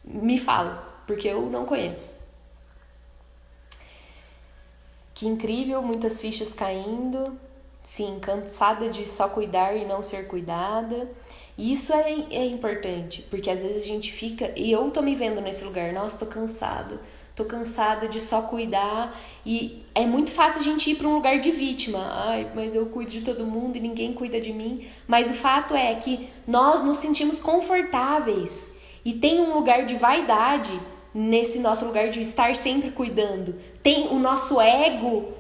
me fala, porque eu não conheço. Que incrível, muitas fichas caindo. Sim, cansada de só cuidar e não ser cuidada. E isso é importante, porque às vezes a gente fica... E eu tô me vendo nesse lugar. Nossa, tô cansada de só cuidar. E é muito fácil a gente ir para um lugar de vítima. Ai, mas eu cuido de todo mundo e ninguém cuida de mim. Mas o fato é que nós nos sentimos confortáveis. E tem um lugar de vaidade nesse nosso lugar de estar sempre cuidando. Tem o nosso ego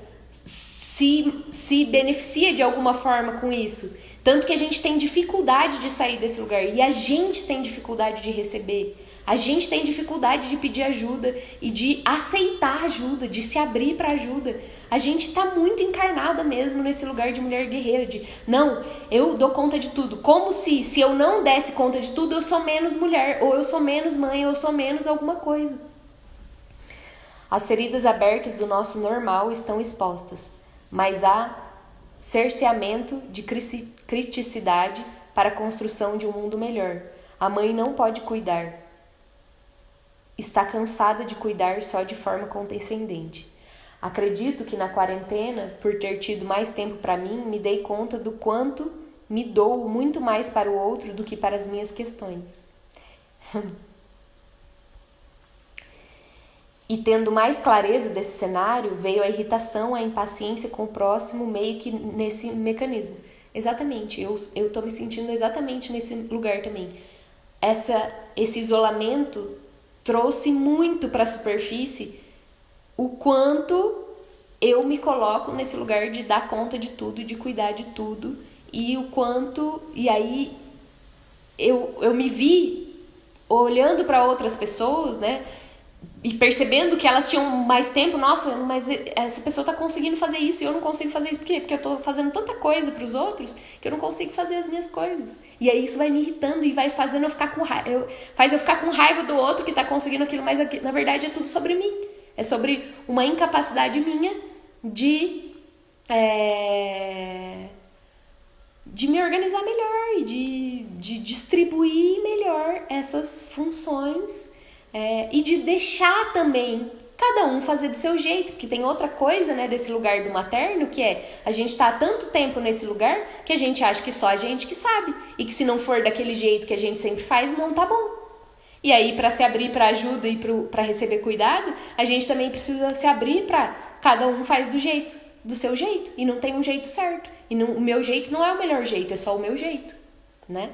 se beneficia de alguma forma com isso. Tanto que a gente tem dificuldade de sair desse lugar. E a gente tem dificuldade de receber. A gente tem dificuldade de pedir ajuda e de aceitar ajuda, de se abrir para ajuda. A gente tá muito encarnada mesmo nesse lugar de mulher guerreira, de não, eu dou conta de tudo. Como se eu não desse conta de tudo, eu sou menos mulher, ou eu sou menos mãe, ou eu sou menos alguma coisa. As feridas abertas do nosso normal estão expostas, mas há cerceamento de criticidade para a construção de um mundo melhor. A mãe não pode cuidar. Está cansada de cuidar só de forma condescendente. Acredito que na quarentena, por ter tido mais tempo para mim, me dei conta do quanto me dou muito mais para o outro do que para as minhas questões. E tendo mais clareza desse cenário, veio a irritação, a impaciência com o próximo, meio que nesse mecanismo. Exatamente, eu tô me sentindo exatamente nesse lugar também. Esse isolamento trouxe muito para a superfície o quanto eu me coloco nesse lugar de dar conta de tudo, de cuidar de tudo, e o quanto... E aí eu me vi olhando para outras pessoas, né? E percebendo que elas tinham mais tempo. Nossa, mas essa pessoa tá conseguindo fazer isso e eu não consigo fazer isso. Por quê? Porque eu tô fazendo tanta coisa pros outros que eu não consigo fazer as minhas coisas. E aí isso vai me irritando e vai fazendo eu ficar com raiva. Faz eu ficar com raiva do outro que tá conseguindo aquilo, mas na verdade é tudo sobre mim. É sobre uma incapacidade minha de me organizar melhor e de distribuir melhor essas funções e de deixar também cada um fazer do seu jeito, porque tem outra coisa, né, desse lugar do materno, que é a gente tá há tanto tempo nesse lugar que a gente acha que só a gente que sabe, e que se não for daquele jeito que a gente sempre faz, não tá bom. E aí, para se abrir para ajuda e para receber cuidado, a gente também precisa se abrir para cada um faz do seu jeito, e não tem um jeito certo. E o meu jeito não é o melhor jeito, é só o meu jeito, né?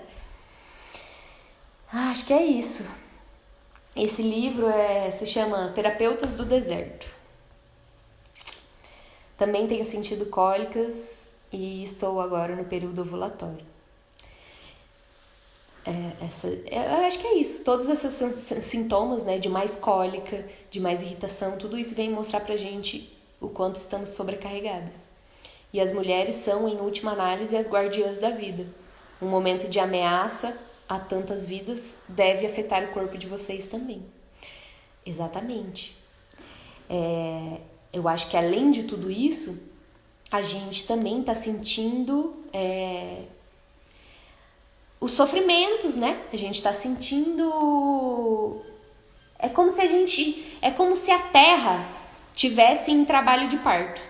Acho que é isso. Esse livro se chama Terapeutas do Deserto. Também tenho sentido cólicas e estou agora no período ovulatório. Eu acho que é isso. Todos esses sintomas, né, de mais cólica, de mais irritação, tudo isso vem mostrar pra gente o quanto estamos sobrecarregadas. E as mulheres são, em última análise, as guardiãs da vida. Um momento de ameaça a tantas vidas deve afetar o corpo de vocês também. Exatamente. Eu acho que além de tudo isso, a gente também está sentindo os sofrimentos, né? A gente está sentindo... É como se a Terra tivesse em trabalho de parto.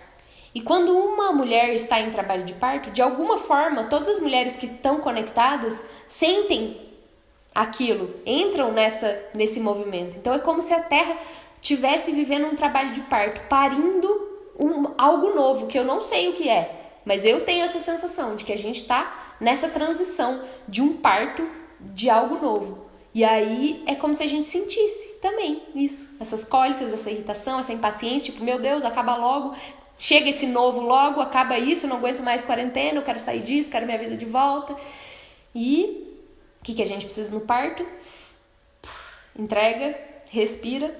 E quando uma mulher está em trabalho de parto, de alguma forma, todas as mulheres que estão conectadas sentem aquilo, entram nesse movimento. Então é como se a Terra estivesse vivendo um trabalho de parto, parindo algo novo, que eu não sei o que é, mas eu tenho essa sensação de que a gente está nessa transição de um parto de algo novo. E aí é como se a gente sentisse também isso, essas cólicas, essa irritação, essa impaciência, tipo, meu Deus, acaba logo. Chega esse novo logo, acaba isso, não aguento mais quarentena, eu quero sair disso, quero minha vida de volta. E o que a gente precisa no parto? Entrega, respira,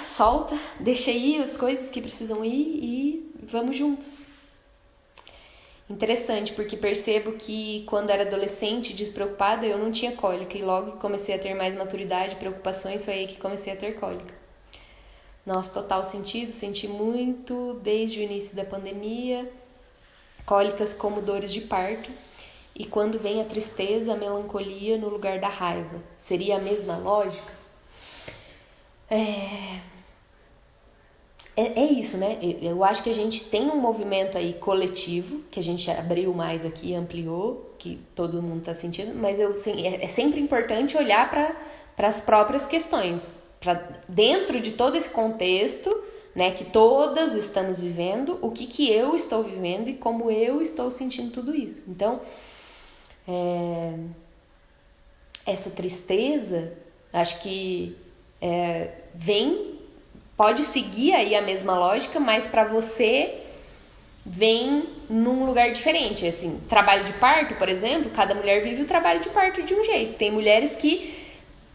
solta, deixa ir as coisas que precisam ir e vamos juntos. Interessante, porque percebo que quando era adolescente, despreocupada, eu não tinha cólica. E logo que comecei a ter mais maturidade, preocupações, foi aí que comecei a ter cólica. Nossa, total sentido, senti muito desde o início da pandemia, cólicas como dores de parto, e quando vem a tristeza, a melancolia no lugar da raiva. Seria a mesma lógica? É isso, né? Eu acho que a gente tem um movimento aí coletivo, que a gente abriu mais aqui, ampliou, que todo mundo está sentindo, mas é sempre importante olhar para as próprias questões. Dentro de todo esse contexto, né, que todas estamos vivendo, o que eu estou vivendo e como eu estou sentindo tudo isso. Então, essa tristeza, acho que pode seguir aí a mesma lógica, mas para você vem num lugar diferente. Assim, trabalho de parto, por exemplo, cada mulher vive o trabalho de parto de um jeito. Tem mulheres que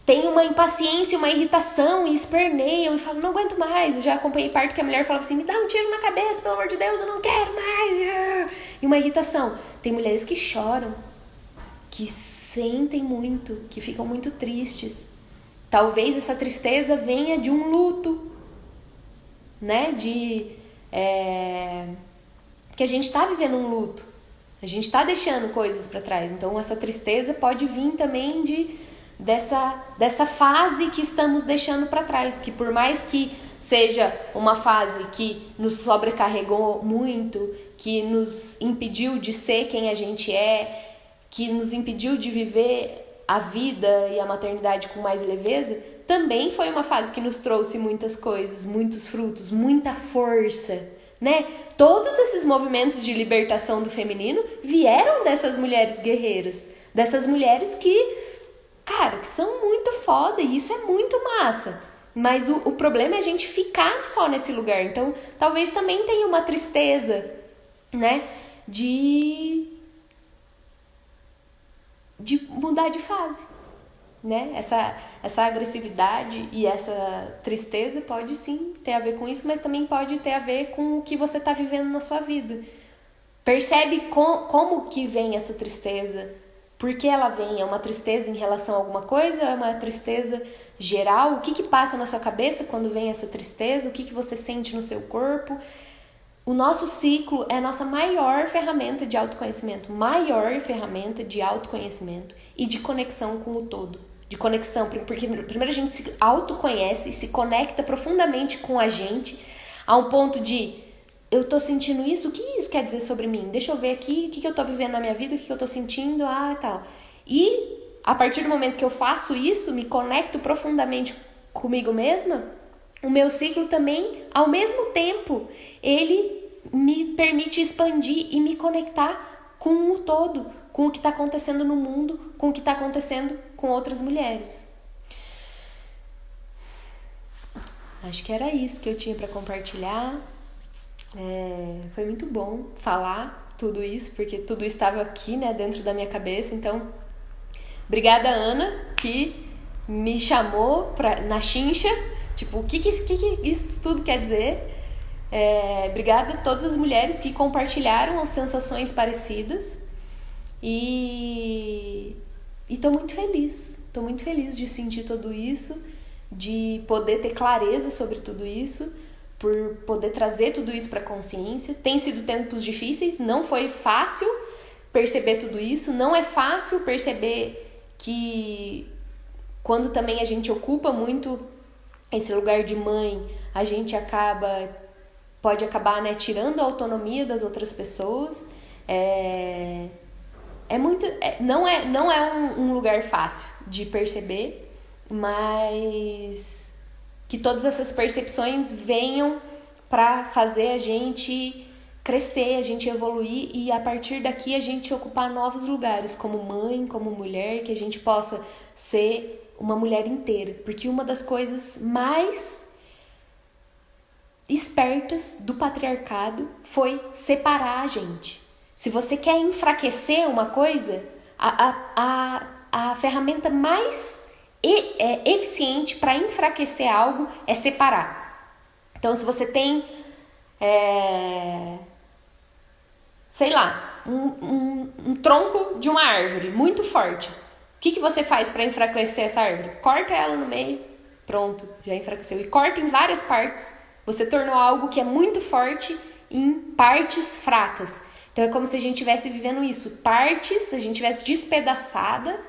tem uma impaciência, uma irritação e esperneiam e falam, não aguento mais. Eu já acompanhei parto que a mulher falava assim, me dá um tiro na cabeça, pelo amor de Deus, eu não quero mais. E uma irritação. Tem mulheres que choram, que sentem muito, que ficam muito tristes. Talvez essa tristeza venha de um luto, né? Que a gente está vivendo um luto. A gente está deixando coisas para trás. Então essa tristeza pode vir também dessa fase que estamos deixando para trás, que por mais que seja uma fase que nos sobrecarregou muito, que nos impediu de ser quem a gente é, que nos impediu de viver a vida e a maternidade com mais leveza, também foi uma fase que nos trouxe muitas coisas, muitos frutos, muita força, né? Todos esses movimentos de libertação do feminino vieram dessas mulheres guerreiras, dessas mulheres que são muito foda e isso é muito massa. Mas o problema é a gente ficar só nesse lugar. Então, talvez também tenha uma tristeza, né? De mudar de fase, né? Essa agressividade e essa tristeza pode sim ter a ver com isso, mas também pode ter a ver com o que você está vivendo na sua vida. Percebe como que vem essa tristeza? Por que ela vem? É uma tristeza em relação a alguma coisa? É uma tristeza geral? O que passa na sua cabeça quando vem essa tristeza? O que você sente no seu corpo? O nosso ciclo é a nossa maior ferramenta de autoconhecimento. Maior ferramenta de autoconhecimento e de conexão com o todo. de conexão, porque primeiro a gente se autoconhece e se conecta profundamente com a gente, a um ponto de, eu tô sentindo isso, o que isso quer dizer sobre mim? Deixa eu ver aqui, o que eu tô vivendo na minha vida, o que eu tô sentindo, tal. E a partir do momento que eu faço isso, me conecto profundamente comigo mesma, o meu ciclo também, ao mesmo tempo, ele me permite expandir e me conectar com o todo, com o que está acontecendo no mundo, com o que está acontecendo com outras mulheres. Acho que era isso que eu tinha para compartilhar. Foi muito bom falar tudo isso, porque tudo estava aqui, né, dentro da minha cabeça. Então, obrigada, Ana, que me chamou na chincha. Tipo, o que isso tudo quer dizer? Obrigada a todas as mulheres que compartilharam as sensações parecidas. E tô muito feliz de sentir tudo isso, de poder ter clareza sobre tudo isso, por poder trazer tudo isso para a consciência. Tem sido tempos difíceis, não foi fácil perceber tudo isso, não é fácil perceber que quando também a gente ocupa muito esse lugar de mãe, a gente pode acabar, né, tirando a autonomia das outras pessoas. Não é um lugar fácil de perceber, mas que todas essas percepções venham para fazer a gente crescer, a gente evoluir e a partir daqui a gente ocupar novos lugares como mãe, como mulher, que a gente possa ser uma mulher inteira, porque uma das coisas mais espertas do patriarcado foi separar a gente. Se você quer enfraquecer uma coisa, a ferramenta mais eficiente para enfraquecer algo é separar. Então, se você tem, sei lá, um tronco de uma árvore muito forte, o que você faz para enfraquecer essa árvore? Corta ela no meio, pronto, já enfraqueceu. E corta em várias partes. Você tornou algo que é muito forte em partes fracas. Então é como se a gente estivesse vivendo isso. Partes, a gente estivesse despedaçada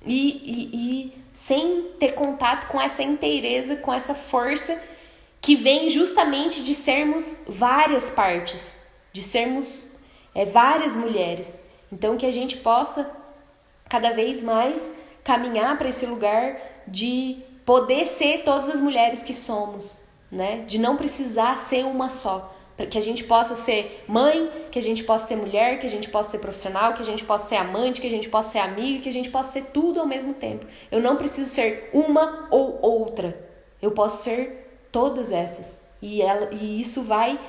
e sem ter contato com essa inteireza, com essa força que vem justamente de sermos várias partes, de sermos várias mulheres. Então que a gente possa cada vez mais caminhar para esse lugar de poder ser todas as mulheres que somos, né? De não precisar ser uma só, para que a gente possa ser mãe, que a gente possa ser mulher, que a gente possa ser profissional, que a gente possa ser amante, que a gente possa ser amiga, que a gente possa ser tudo ao mesmo tempo. Eu não preciso ser uma ou outra, eu posso ser todas essas, e isso vai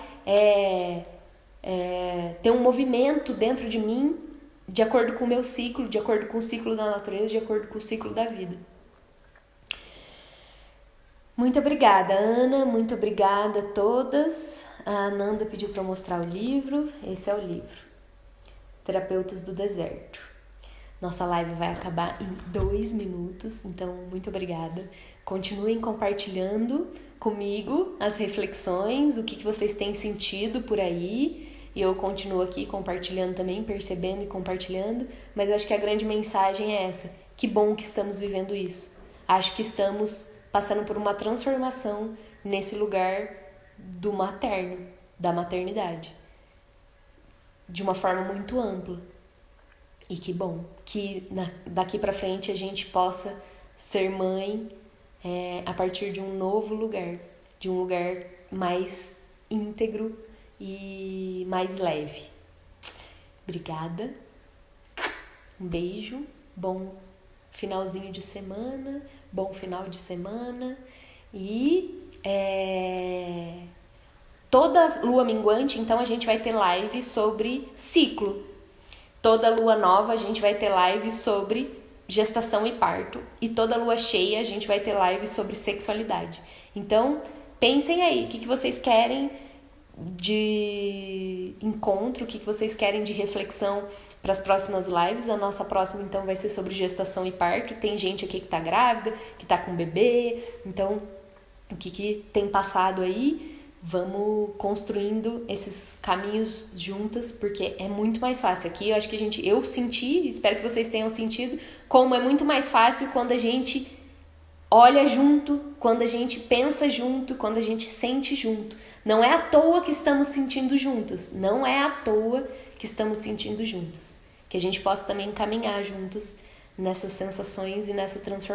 ter um movimento dentro de mim de acordo com o meu ciclo, de acordo com o ciclo da natureza, de acordo com o ciclo da vida. Muito obrigada, Ana, muito obrigada a todas. A Ananda pediu para mostrar o livro, esse é o livro, Terapeutas do Deserto. Nossa live vai acabar em 2 minutos, então muito obrigada. Continuem compartilhando comigo as reflexões, o que vocês têm sentido por aí. E eu continuo aqui compartilhando também, percebendo e compartilhando. Mas acho que a grande mensagem é essa. Que bom que estamos vivendo isso. Acho que estamos passando por uma transformação nesse lugar do materno, da maternidade. De uma forma muito ampla. E que bom que daqui pra frente a gente possa ser mãe a partir de um novo lugar. De um lugar mais íntegro e mais leve. Obrigada. Um beijo. Bom finalzinho de semana. Bom final de semana. E toda lua minguante, então a gente vai ter live sobre ciclo. Toda lua nova a gente vai ter live sobre gestação e parto. E toda lua cheia a gente vai ter live sobre sexualidade. Então, pensem aí, o que vocês querem de encontro, o que vocês querem de reflexão para as próximas lives. A nossa próxima, então, vai ser sobre gestação e parto. Tem gente aqui que tá grávida, que tá com bebê. Então, o que tem passado aí, Vamos construindo esses caminhos juntas, porque é muito mais fácil. Aqui eu acho que eu senti, espero que vocês tenham sentido, como é muito mais fácil quando a gente olha junto, quando a gente pensa junto, quando a gente sente junto. Não é à toa que estamos sentindo juntas. Não é à toa que estamos sentindo juntas. Que a gente possa também caminhar juntas nessas sensações e nessa transformação.